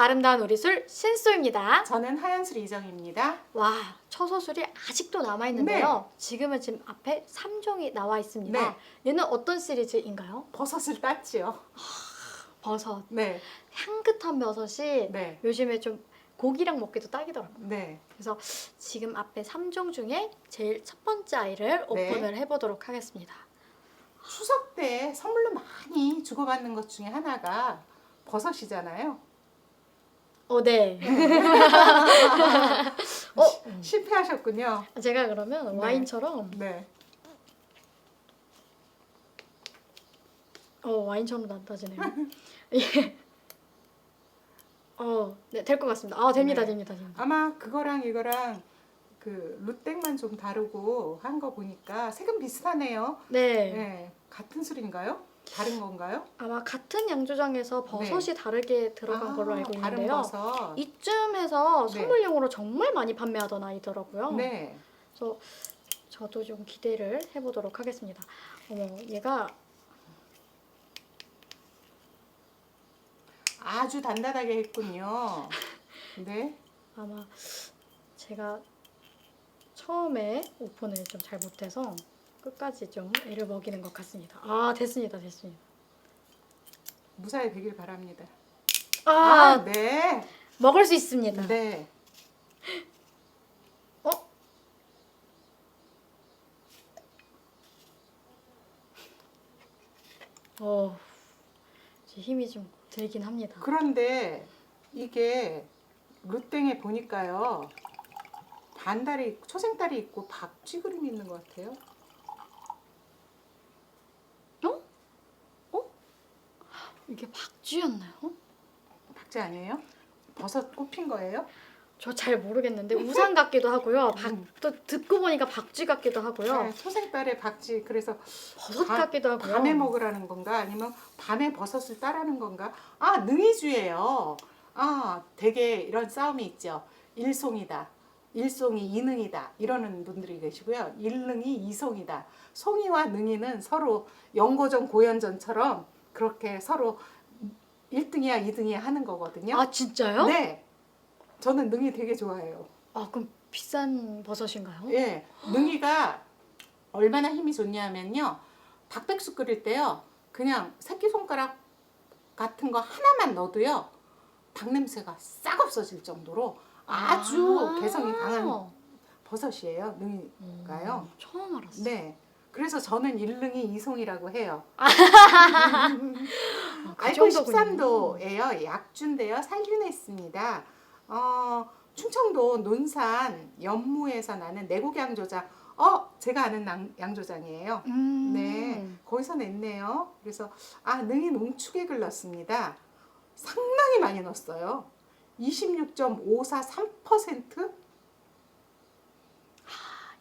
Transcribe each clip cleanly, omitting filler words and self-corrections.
아름다운 우리술 신쏘입니다. 저는 하얀술 이정입니다. 와, 처소술이 아직도 남아있는데요. 지금은 지금 앞에 3종이 나와 있습니다. 네. 얘는 어떤 시리즈인가요? 버섯을 땄지요. 버섯. 네. 향긋한 버섯이 네. 요즘에 좀 고기랑 먹기도 딱이더라고요. 네. 그래서 지금 앞에 3종 중에 제일 첫 번째 아이를 네. 오픈을 해보도록 하겠습니다. 추석 때 선물로 많이 주고받는 것 중에 하나가 버섯이잖아요. 네. 실패하셨군요. 제가 그러면 네. 와인처럼 네. 와인처럼 난다지네요. 예. 네, 될 것 같습니다. 됩니다, 네. 됩니다. 아마 그거랑 이거랑 그 루땡만 좀 다르고 한 거 보니까 색은 비슷하네요. 네. 네. 같은 술인가요? 다른 건가요? 아마 같은 양조장에서 버섯이 다르게 들어간 걸로 알고 다른 있는데요. 버섯. 이쯤에서 네. 선물용으로 정말 많이 판매하던 아이더라고요. 네. 그래서 저도 좀 기대를 해보도록 하겠습니다. 얘가 아주 단단하게 했군요. 네. 아마 제가 처음에 오픈을 좀 잘 못해서 끝까지 좀 애를 먹이는 것 같습니다. 됐습니다. 무사히 되길 바랍니다. 네. 먹을 수 있습니다. 네. 제 힘이 좀 들긴 합니다. 그런데 이게 루땡에 보니까요. 반달이 초생달이 있고 박쥐 그림이 있는 것 같아요. 이게 박쥐였나요? 박쥐 아니에요? 버섯 꼽힌 거예요? 저 잘 모르겠는데 우산 같기도 하고요. 또 듣고 보니까 박쥐 같기도 하고요. 네, 초생달에 박쥐. 그래서 버섯 같기도 하고요. 밤에 먹으라는 건가 아니면 밤에 버섯을 따라는 건가? 능이주예요. 되게 이런 싸움이 있죠. 일송이다. 일송이 이능이다. 이러는 분들이 계시고요. 일능이 이송이다. 송이와 능이는 서로 영고전 고연전처럼 그렇게 서로 1등이야 2등이야 하는 거거든요. 진짜요? 네. 저는 능이 되게 좋아해요. 그럼 비싼 버섯인가요? 예. 능이가 얼마나 힘이 좋냐면요. 닭백숙 끓일 때요. 그냥 새끼손가락 같은 거 하나만 넣어도요. 닭 냄새가 싹 없어질 정도로 아주 개성이 강한 버섯이에요. 능이가요. 처음 알았어요. 네. 그래서 저는 일능이 이송이라고 해요. 그 알코올 정도군요. 13도예요. 약주인데요. 살균했습니다. 충청도 논산 연무에서 나는 내곡 양조장. 제가 아는 양조장이에요. 네, 거기서 냈네요. 그래서 능이 농축액을 넣습니다. 상당히 많이 넣었어요. 26.543%?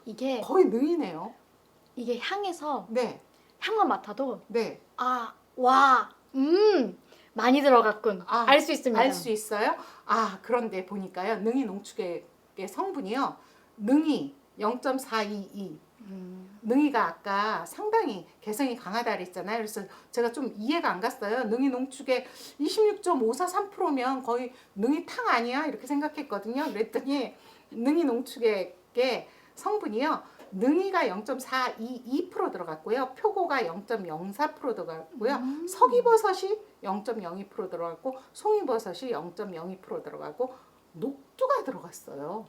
이게 거의 능이네요. 이게 향에서 네, 향만 맡아도 네. 많이 들어갔군. 알 수 있습니다. 알 수 있어요? 그런데 보니까요. 능이 농축액의 성분이요. 능이 0.422. 능이가 아까 상당히 개성이 강하다 그랬잖아요. 그래서 제가 좀 이해가 안 갔어요. 능이 농축액 26.543%면 거의 능이탕 아니야? 이렇게 생각했거든요. 그랬더니 능이 농축액의 성분이요. 능이가 0.422% 들어갔고요. 표고가 0.04% 들어갔고요. 석이버섯이 0.02% 들어갔고 송이버섯이 0.02% 들어가고 녹두가 들어갔어요.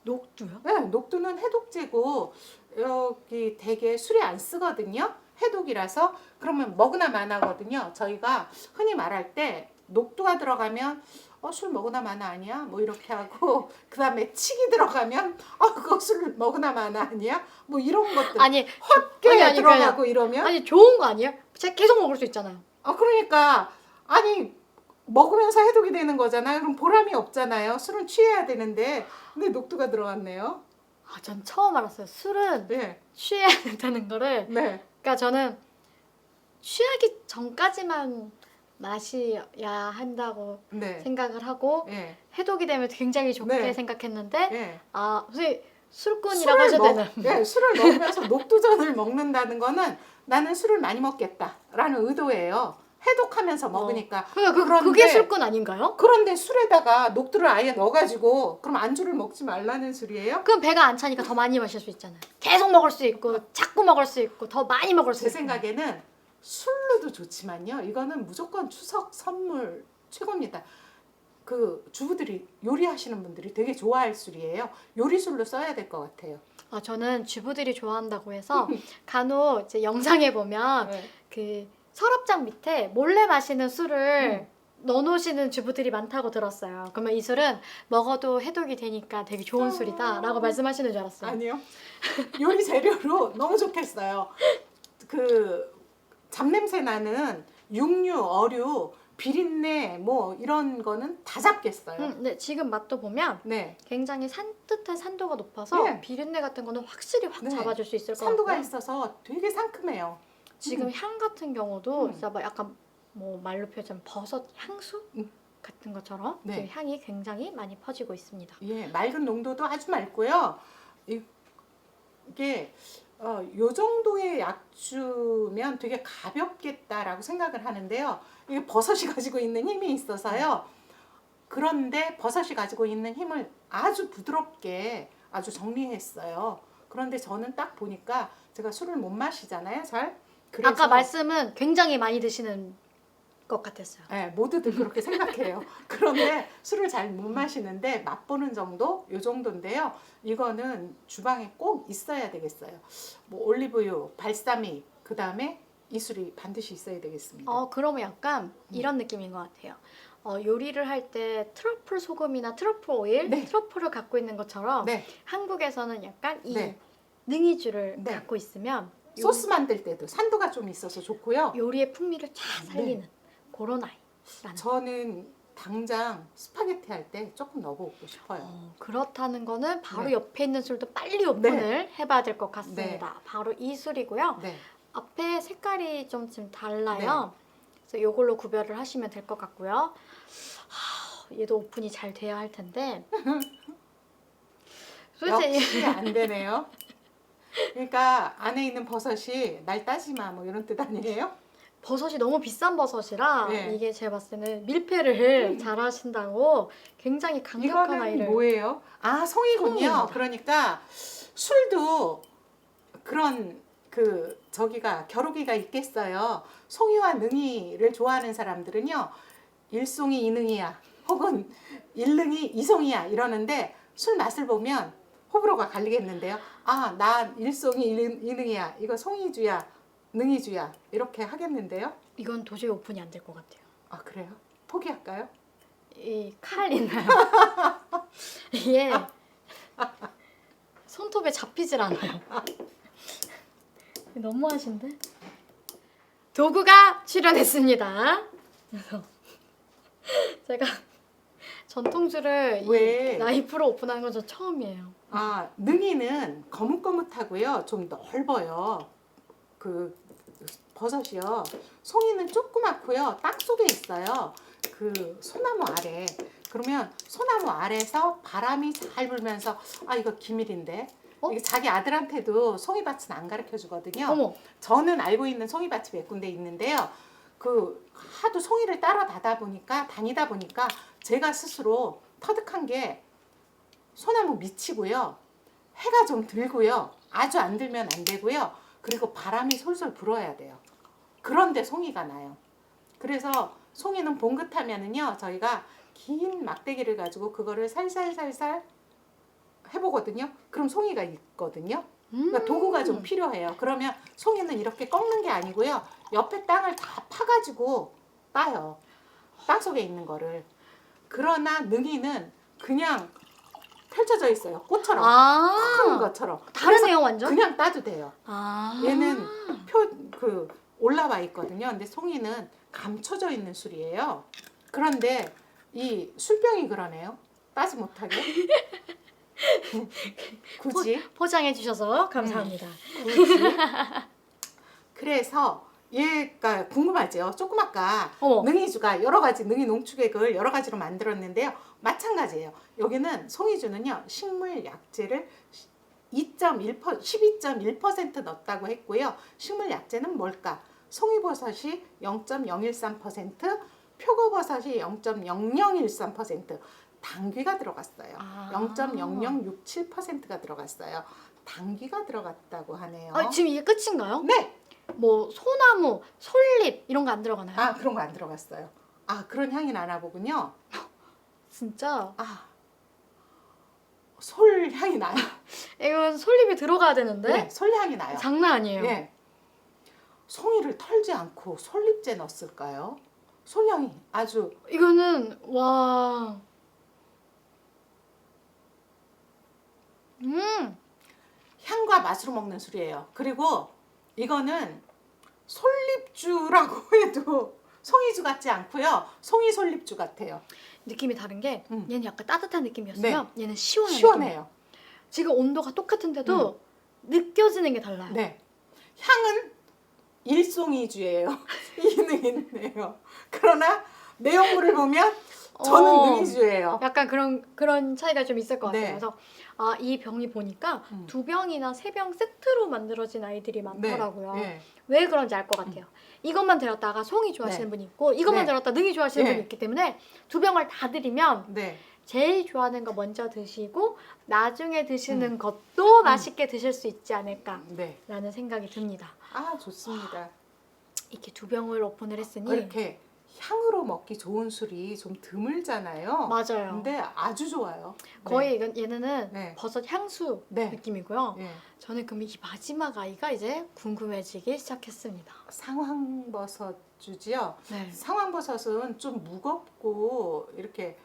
녹두요? 네, 녹두는 해독제고 여기 되게 술에 안 쓰거든요. 해독이라서 그러면 먹으나 마나거든요. 저희가 흔히 말할 때 녹두가 들어가면 술 먹으나 마나 아니야? 뭐 이렇게 하고 그 다음에 칡이 들어가면 그거 술 먹으나 마나 아니야? 뭐 이런 것들 헛게 들어가고 이러면 좋은 거 아니에요? 제가 계속 먹을 수 있잖아요. 그러니까 먹으면서 해독이 되는 거잖아요. 그럼 보람이 없잖아요. 술은 취해야 되는데 근데 녹두가 들어갔네요. 전 처음 알았어요. 술은 네. 취해야 된다는 거를. 네. 그러니까 저는 취하기 전까지만 마셔야 한다고 네. 생각을 하고 네. 해독이 되면 굉장히 좋게 네. 생각했는데 네. 선생님 술꾼이라고 하셔야 되나? 네, 술을 먹으면서 녹두전을 먹는다는 거는 나는 술을 많이 먹겠다라는 의도예요. 해독하면서 먹으니까. 그게 술꾼 아닌가요? 그런데 술에다가 녹두를 아예 넣어가지고 그럼 안주를 먹지 말라는 술이에요? 그럼 배가 안 차니까 더 많이 마실 수 있잖아요. 계속 먹을 수 있고 자꾸 먹을 수 있고 더 많이 먹을 수 제 있고. 생각에는 술로도 좋지만요. 이거는 무조건 추석 선물 최고입니다. 그 주부들이 요리하시는 분들이 되게 좋아할 술이에요. 요리술로 써야 될 것 같아요. 저는 주부들이 좋아한다고 해서 간혹 이제 영상에 보면 네. 그 서랍장 밑에 몰래 마시는 술을 넣어놓으시는 주부들이 많다고 들었어요. 그러면 이 술은 먹어도 해독이 되니까 되게 좋은 술이다라고 말씀하시는 줄 알았어요. 아니요. 요리 재료로 너무 좋겠어요. 그 잡냄새 나는 육류, 어류, 비린내 뭐 이런 거는 다 잡겠어요. 네, 지금 맛도 보면 네. 굉장히 산뜻한 산도가 높아서 네. 비린내 같은 거는 확실히 확 네. 잡아줄 수 있을 것 산도가 같고요. 있어서 되게 상큼해요. 지금 향 같은 경우도 음. 진짜 막 약간 뭐 말로 표현하면 버섯 향수 음. 같은 것처럼 네. 지금 향이 굉장히 많이 퍼지고 있습니다. 예, 맑은 농도도 아주 맑고요. 이게 요 정도의 약주면 되게 가볍겠다라고 생각을 하는데요. 이게 버섯이 가지고 있는 힘이 있어서요. 그런데 버섯이 가지고 있는 힘을 아주 부드럽게 아주 정리했어요. 그런데 저는 딱 보니까 제가 술을 못 마시잖아요, 잘. 그래서 아까 말씀은 굉장히 많이 드시는 것 같았어요. 네, 모두들 그렇게 생각해요. 그런데 술을 잘 못 마시는데 맛보는 정도? 요 정도인데요. 이거는 주방에 꼭 있어야 되겠어요. 뭐 올리브유, 발사믹, 그 다음에 이 술이 반드시 있어야 되겠습니다. 그러면 약간 이런 느낌인 것 같아요. 요리를 할 때 트러플 소금이나 트러플 오일, 네. 트러플을 갖고 있는 것처럼 네, 한국에서는 약간 이 네. 능이주를 네. 갖고 있으면 소스 만들 때도 산도가 좀 있어서 좋고요. 요리의 풍미를 잘 살리는 그런 아이라는. 저는 당장 스파게티 할 때 조금 넣어보고 싶어요. 그렇다는 거는 바로 네. 옆에 있는 술도 빨리 오픈을 해봐야 될 것 같습니다. 바로 이 술이고요. 네, 앞에 색깔이 좀 지금 달라요. 그래서 이걸로 구별을 하시면 될 것 같고요. 얘도 오픈이 잘 돼야 할 텐데. 도대체 역시 안 되네요. 그러니까 안에 있는 버섯이 날 따지 마 뭐 이런 뜻 아니에요? 버섯이 너무 비싼 버섯이라 네. 이게 제가 봤을 때는 밀폐를 잘 하신다고 굉장히 강력한 이거는 아이를. 뭐예요? 아, 송이군요. 송이입니다. 그러니까 술도 그런 그 저기가 겨루기가 있겠어요. 송이와 능이를 좋아하는 사람들은요. 일송이 이능이야. 혹은 일능이 이송이야 이러는데 술 맛을 보면 호불호가 갈리겠는데요. 아, 난 일송이 이능이야. 이거 송이주야. 능이주야. 이렇게 하겠는데요. 이건 도저히 오픈이 안 될 것 같아요. 아, 그래요? 포기할까요? 이 칼 있나요? 이게 손톱에 잡히질 않아요. 너무하신데? 도구가 출연했습니다. 그래서 제가 전통주를 왜? 이 나이프로 오픈하는 건 저 처음이에요. 아, 능이는 거뭇거뭇하고요. 좀 넓어요. 그 버섯이요. 송이는 조그맣고요. 땅 속에 있어요. 그 소나무 아래. 그러면 소나무 아래서 바람이 잘 불면서 아, 이거 기밀인데. 이게 자기 아들한테도 송이밭은 안 가르쳐 주거든요. 어머, 저는 알고 있는 송이밭이 몇 군데 있는데요. 그 하도 송이를 다니다 보니까 제가 스스로 터득한 게 소나무 밑이고요. 해가 좀 들고요. 아주 안 들면 안 되고요. 그리고 바람이 솔솔 불어야 돼요. 그런데 송이가 나요. 그래서 송이는 봉긋하면은요. 저희가 긴 막대기를 가지고 그거를 살살살살 해보거든요. 그럼 송이가 있거든요. 그러니까 도구가 좀 필요해요. 그러면 송이는 이렇게 꺾는 게 아니고요. 옆에 땅을 다 파가지고 따요. 땅 속에 있는 거를. 그러나 능이는 그냥 펼쳐져 있어요. 꽃처럼. 큰 것처럼. 다르네요, 완전. 그냥 따도 돼요. 아, 얘는 올라와 있거든요. 근데 송이는 감춰져 있는 술이에요. 그런데 이 술병이 그러네요. 따지 못하게. 굳이. 포장해 주셔서 감사합니다. 굳이. 그래서 얘가 궁금하죠. 조금 아까 어머. 능이주가 여러 가지 능이 농축액을 여러 가지로 만들었는데요. 마찬가지예요. 여기는 송이주는요. 식물 약재를 12.1% 넣었다고 했고요. 식물 약재는 뭘까? 송이버섯이 0.013%, 표고버섯이 0.0013% 당귀가 들어갔어요. 아. 0.0067%가 들어갔어요. 당귀가 들어갔다고 하네요. 지금 이게 끝인가요? 네. 뭐 소나무, 솔잎 이런 거 안 들어가나요? 아, 그런 거 안 들어갔어요. 아, 그런 향이 나나 보군요. 진짜 아, 솔 향이 나요. 이건 솔잎이 들어가야 되는데 네, 솔 향이 나요. 장난 아니에요. 예. 송이를 털지 않고 솔잎째 넣었을까요? 솔향이 아주 이거는 와. 향과 맛으로 먹는 술이에요. 그리고 이거는 솔잎주라고 해도 송이주 같지 않고요. 송이 솔잎주 같아요. 느낌이 다른 게 음. 얘는 약간 따뜻한 느낌이었으면 얘는 시원한 느낌. 시원해요. 지금 온도가 똑같은데도 느껴지는 게 달라요. 네. 향은 일송이주예요. 이능이네요. 그러나 내용물을 보면 저는 어. 능이주예요. 약간 그런 차이가 좀 있을 것 같아요. 네. 그래서 이 병이 보니까 음. 2병이나 3병 세트로 만들어진 아이들이 많더라고요. 네. 왜 그런지 알 것 같아요. 이것만 들었다가 송이 좋아하시는 네. 분이 있고 이것만 네. 들었다 능이 좋아하시는 네. 분이 있기 때문에 2병을 다 드리면 네. 제일 좋아하는 거 먼저 드시고 나중에 드시는 것도 맛있게 드실 수 있지 않을까라는 네. 생각이 듭니다. 아, 좋습니다. 이렇게 2병을 오픈을 했으니 이렇게 향으로 먹기 좋은 술이 좀 드물잖아요. 맞아요. 근데 아주 좋아요. 거의 얘네는 네. 버섯 향수 네. 느낌이고요. 네. 저는 그럼 이 마지막 아이가 이제 궁금해지기 시작했습니다. 상황버섯 주지요. 네. 상황버섯은 좀 무겁고 이렇게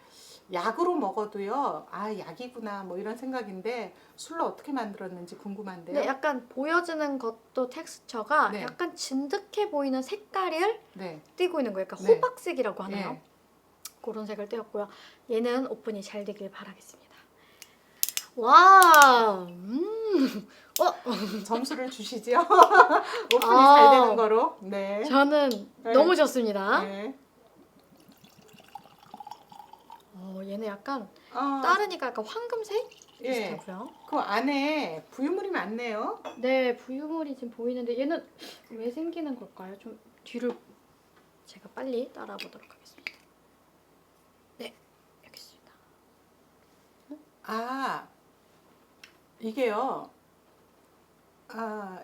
약으로 먹어도요. 아, 약이구나 뭐 이런 생각인데 술로 어떻게 만들었는지 궁금한데요. 근데 약간 보여지는 것도 텍스처가 네. 약간 진득해 보이는 색깔을 네. 띠고 있는 거예요. 약간 네. 호박색이라고 하나요? 예. 그런 색을 띄었고요. 얘는 오픈이 잘 되길 바라겠습니다. 와, 점수를 주시죠. 오픈이 잘 되는 거로. 네. 저는 네. 너무 좋습니다. 네. 얘는 약간 어, 따르니까 약간 황금색 예. 비슷하고요. 그 안에 부유물이 많네요. 네, 부유물이 지금 보이는데 얘는 왜 생기는 걸까요? 좀 뒤를 제가 빨리 따라보도록 하겠습니다. 네, 여기 있습니다. 아, 이게요. 아,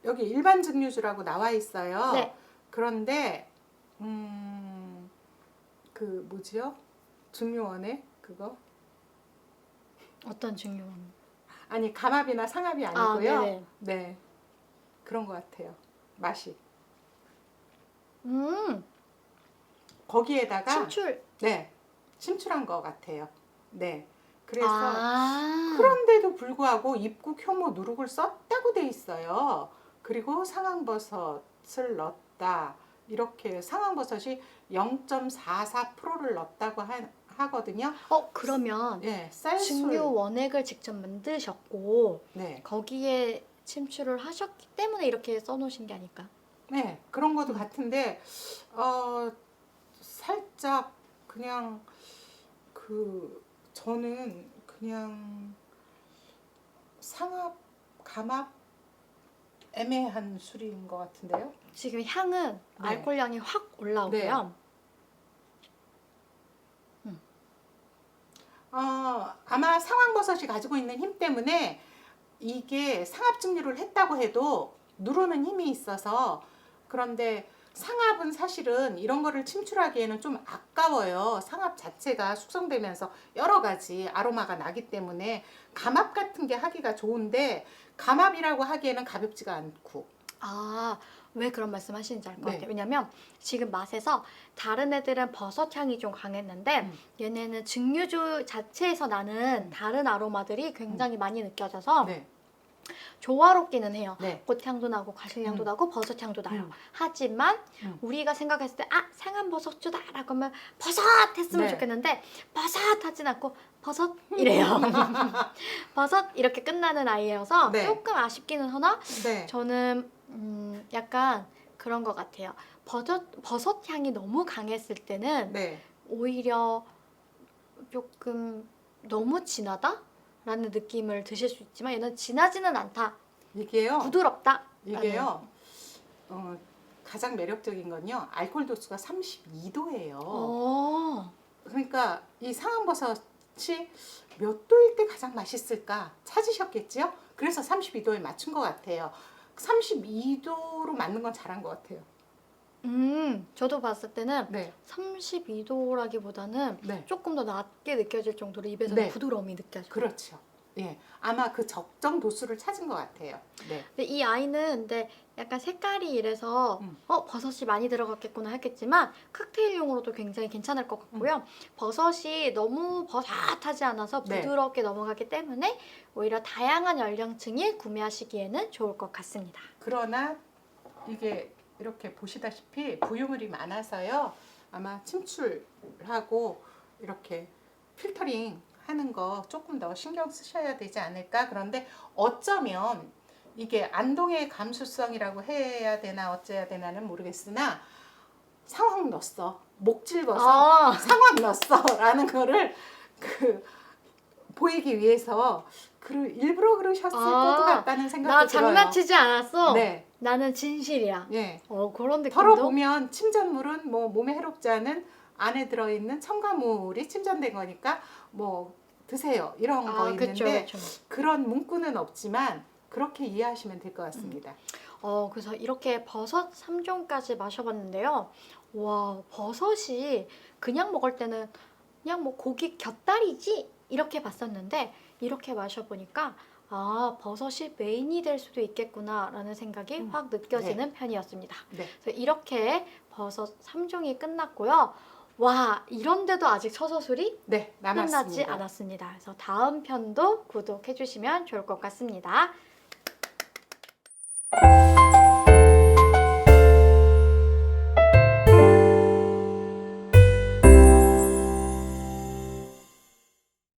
여기 일반 증류주라고 나와 있어요. 네. 그런데 그 뭐지요? 증류원에 그거? 어떤 중요한? 아니, 감압이나 상압이 아니고요. 네네. 네. 그런 것 같아요. 맛이. 거기에다가 침출. 네. 심출한 것 같아요. 네. 그래서 아. 그런데도 불구하고 입국 효모 누룩을 썼다고 돼 있어요. 그리고 상황버섯을 넣었다. 이렇게 상황버섯이 0.44%를 넣었다고 하거든요. 그러면 예, 쌀술. 증류 원액을 직접 만드셨고 네, 거기에 침출을 하셨기 때문에 이렇게 써놓으신 게 아닐까? 네, 그런 것도 같은데 살짝 그냥 저는 그냥 상압, 감압 애매한 술인 것 같은데요. 지금 향은 네. 알코올량이 확 올라오고요. 아마 상황버섯이 가지고 있는 힘 때문에 이게 상압 증류를 했다고 해도 누르는 힘이 있어서 그런데 상압은 사실은 이런 거를 침출하기에는 좀 아까워요. 상압 자체가 숙성되면서 여러 가지 아로마가 나기 때문에 감압 같은 게 하기가 좋은데 감압이라고 하기에는 가볍지가 않고. 왜 그런 말씀 하시는지 알 것 네. 같아요. 왜냐면 지금 맛에서 다른 애들은 버섯 향이 좀 강했는데 얘네는 증류주 자체에서 나는 다른 아로마들이 굉장히 많이 느껴져서 네. 조화롭기는 해요. 네. 꽃향도 나고 과실향도 나고 버섯향도 나요. 하지만 음. 우리가 생각했을 때 상한 버섯주다 라고 하면 버섯 했으면 네. 좋겠는데 버섯 하진 않고 버섯 이래요. 버섯 이렇게 끝나는 아이여서 네. 조금 아쉽기는 하나 네. 저는 약간 그런 것 같아요. 버섯 향이 너무 강했을 때는 네. 오히려 조금 너무 진하다? 라는 느낌을 드실 수 있지만 얘는 진하지는 않다. 이게요. 부드럽다. 이게요. 가장 매력적인 건요. 알코올 도수가 32도예요. 어. 그러니까 이 상황버섯이 몇 도일 때 가장 맛있을까 찾으셨겠죠? 그래서 32도에 맞춘 것 같아요. 32도로 맞는 건 잘한 것 같아요. 저도 봤을 때는 네, 32도라기보다는 네, 조금 더 낮게 느껴질 정도로 입에서 네. 부드러움이 느껴져요. 그렇죠. 예, 아마 그 적정 도수를 찾은 것 같아요. 네, 근데 이 아이는 근데 약간 색깔이 이래서 음. 버섯이 많이 들어갔겠구나 했겠지만 칵테일용으로도 굉장히 괜찮을 것 같고요. 버섯이 너무 버섯하지 않아서 네. 부드럽게 넘어가기 때문에 오히려 다양한 연령층이 구매하시기에는 좋을 것 같습니다. 그러나 이게 이렇게 보시다시피 부유물이 많아서요. 아마 침출하고 이렇게 필터링 하는 거 조금 더 신경 쓰셔야 되지 않을까. 그런데 어쩌면 이게 안동의 감수성이라고 해야 되나 어째야 되나는 모르겠으나 상황 넣었어. 목 찔러서 상황 넣었어 라는 거를 그 보이기 위해서 일부러 그러셨을 것 같다는 나 생각도 들어요. 장난치지 않았어. 네. 나는 진실이야. 예. 그런 느낌도. 털어보면 침전물은 뭐 몸에 해롭지 않은 안에 들어있는 첨가물이 침전된 거니까 뭐 드세요 이런 거 있는데 그쵸. 그런 문구는 없지만 그렇게 이해하시면 될 것 같습니다. 그래서 이렇게 버섯 3종까지 마셔봤는데요. 와, 버섯이 그냥 먹을 때는 그냥 뭐 고기 곁다리지? 이렇게 봤었는데 이렇게 마셔보니까 버섯이 메인이 될 수도 있겠구나라는 생각이 확 느껴지는 편이었습니다. 네. 그래서 이렇게 버섯 3종이 끝났고요. 와, 이런데도 아직 처서술이 네, 끝나지 남았습니다. 않았습니다. 그래서 다음 편도 구독해주시면 좋을 것 같습니다.